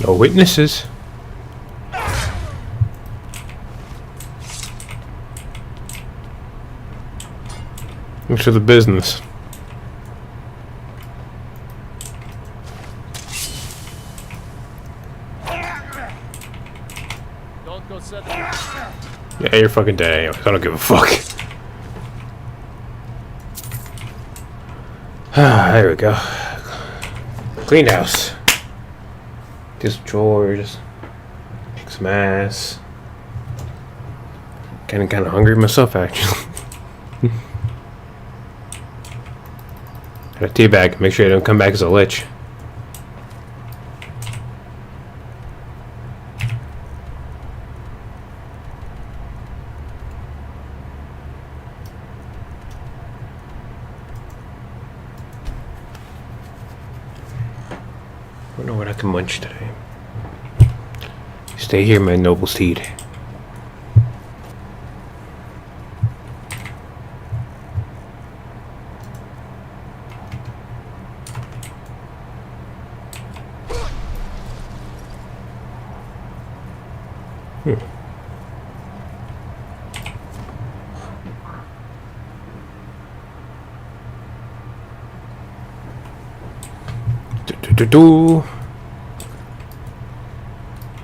No witnesses. Thanks for the business. Don't go set. Yeah, you're fucking dead anyways. I don't give a fuck. Ah, there we go. Clean house. Do some chores. Kick some ass. Kind of hungry myself, actually. Got a tea bag. Make sure you don't come back as a lich. I don't know what I can munch today. Stay here, my noble steed.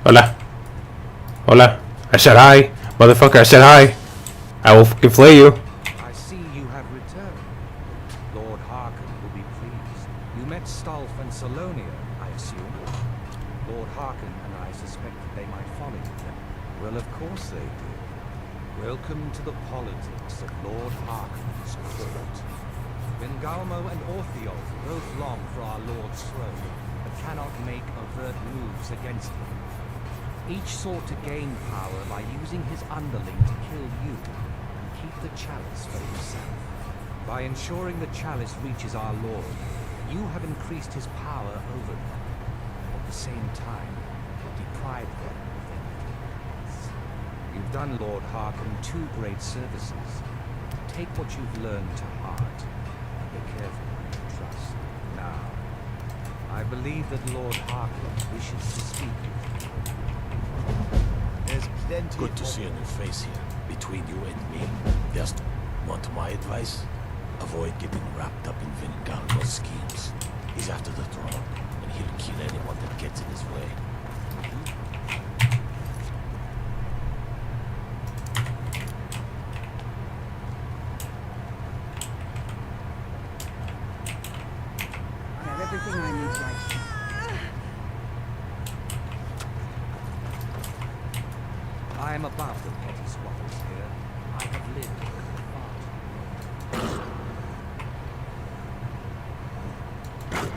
Hola. Hola. I said hi. Motherfucker, I said hi. I will fucking flay you. I see you have returned. Lord Harkon will be pleased. You met Stolf and Salonia, I assume. Lord Harkon and I suspected they might follow you then. Well, of course they did. Welcome to the politics of Lord Harkon's court. Bengalmo and Orthiol both long for our Lord's throne, but cannot make overt moves against him. Each sought to gain power by using his underling to kill you and keep the chalice for himself. By ensuring the chalice reaches our Lord, you have increased his power over them. At the same time, deprived them of their independence. You've done Lord Harkon two great services. Take what you've learned to heart, and be careful who you trust. Now, I believe that Lord Harkon wishes to speak with you. There's plenty. Good to see a new face here. Between you and me, just want my advice? Avoid getting wrapped up in Vingalmo's schemes. He's after the throne, and he'll kill anyone that gets in his way. I have everything I need right here. I am above the petty squabbles here. I have lived far too long.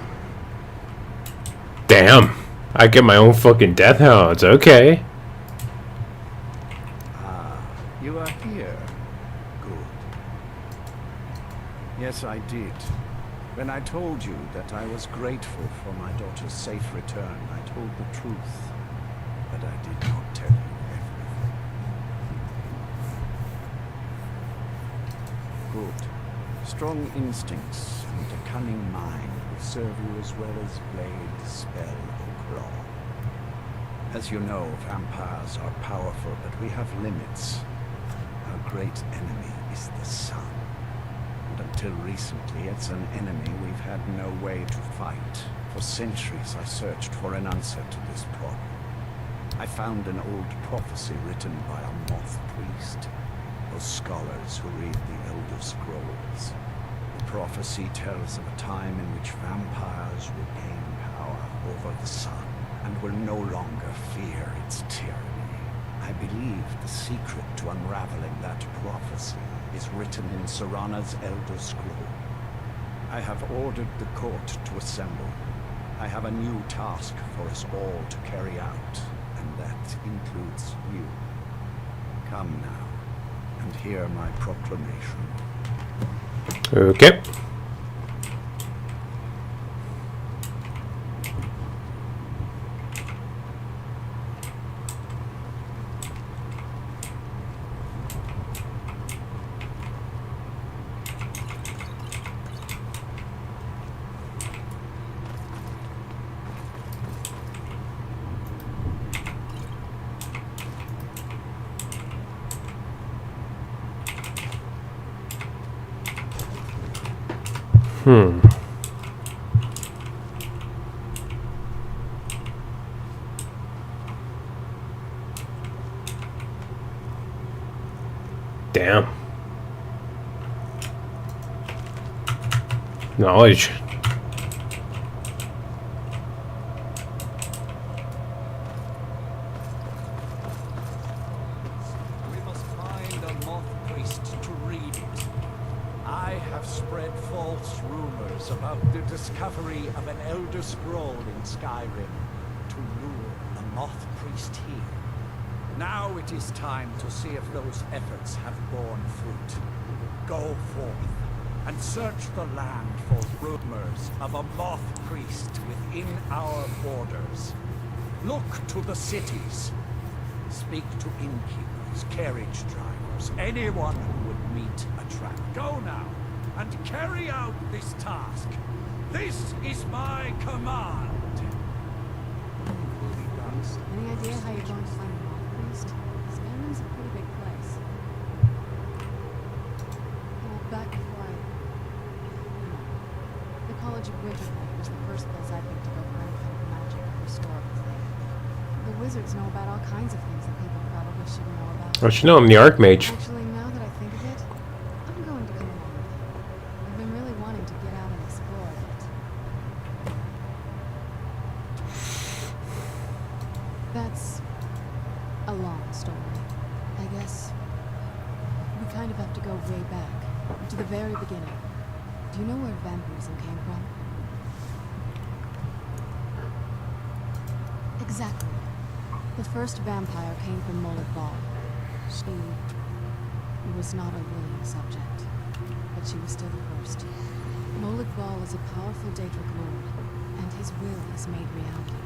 Damn. I get my own fucking death hounds. Okay. Ah, you are here. Good. Yes, I did. When I told you that I was grateful for my daughter's safe return, I told the truth. But I did not tell you everything. Good. Strong instincts and a cunning mind will serve you as well as blade, spell, or claw. As you know, vampires are powerful, but we have limits. Our great enemy is the sun. And until recently, it's an enemy we've had no way to fight. For centuries, I searched for an answer to this problem. I found an old prophecy written by a moth priest. Those scholars who read the Elder Scrolls. The prophecy tells of a time in which vampires will gain over the sun and will no longer fear its tyranny. I believe the secret to unraveling that prophecy is written in Serana's Elder Scroll. I have ordered the court to assemble. I have a new task for us all to carry out, and that includes you. Come now, and hear my proclamation. Okay. Damn. Knowledge. We must find a moth priest to read it. I have spread false rumors about the discovery of an Elder Scroll in Skyrim to lure a moth priest here. Now it is time to see if those efforts have borne fruit. Go forth and search the land for rumors of a moth priest within our borders. Look to the cities. Speak to innkeepers, carriage drivers, anyone who would meet a trap. Go now and carry out this task. This is my command. Any idea how you're going to find a moth priest? Skyrim's a pretty big place. Well, back before the College of Winterlight was the first place I picked to go for any kind of magic or historical thing. The wizards know about all kinds of things that people probably shouldn't know about. Oh, you know I'm the Archmage. Actually, now that I think of it, I'm going to come along with you. I've been really wanting to get out and explore a bit. That's a long story. I guess we kind of have to go way back, to the very beginning. Do you know where vampirism came from? Exactly. The first vampire came from Multistreamin. She was not a willing subject, but she was still the first. Multistreamin is a powerful Daedric lord, and his will is made reality.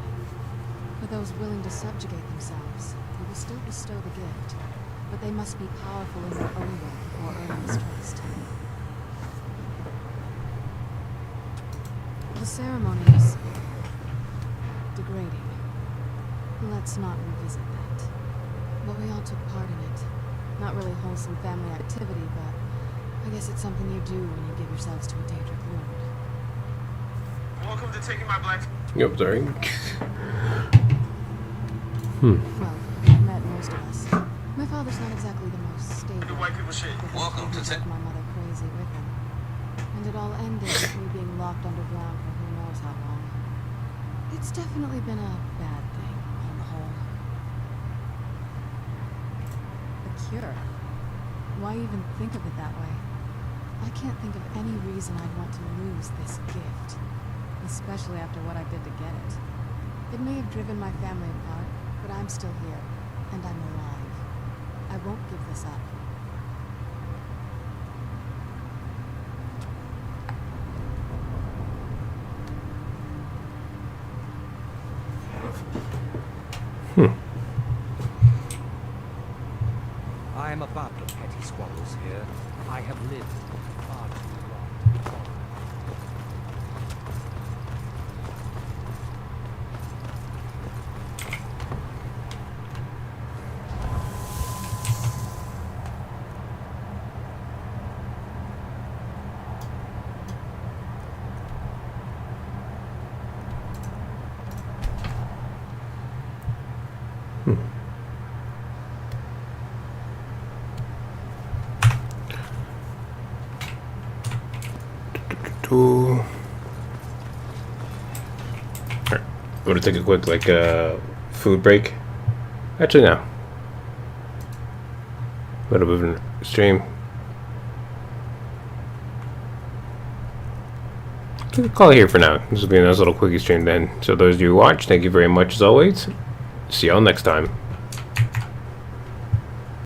For those willing to subjugate themselves, he will still bestow the gift, but they must be powerful in their own way before earning his trust. The ceremony is degrading. Let's not revisit that. But we all took part in it. Not really wholesome family activity, but I guess it's something you do when you give yourselves to a Daedric lord. Welcome to taking my black... Yep, sorry. Well, you've met most of us. My father's not exactly the most stable. The white people shit. Welcome to take my mother crazy with him. And it all ended with me being locked underground for who knows how long. It's definitely been a bad thing, on the whole. A cure? Why even think of it that way? I can't think of any reason I'd want to lose this gift. Especially after what I did to get it. It may have driven my family apart, but I'm still here, and I'm alive. I won't give this up. I am above the petty squabbles here. I have lived far too long. want to take a quick like food break. Actually, no. A little bit of a stream. I'll call it here for now. This will be a nice little quickie stream then. So those of you who watch, thank you very much as always. See y'all next time.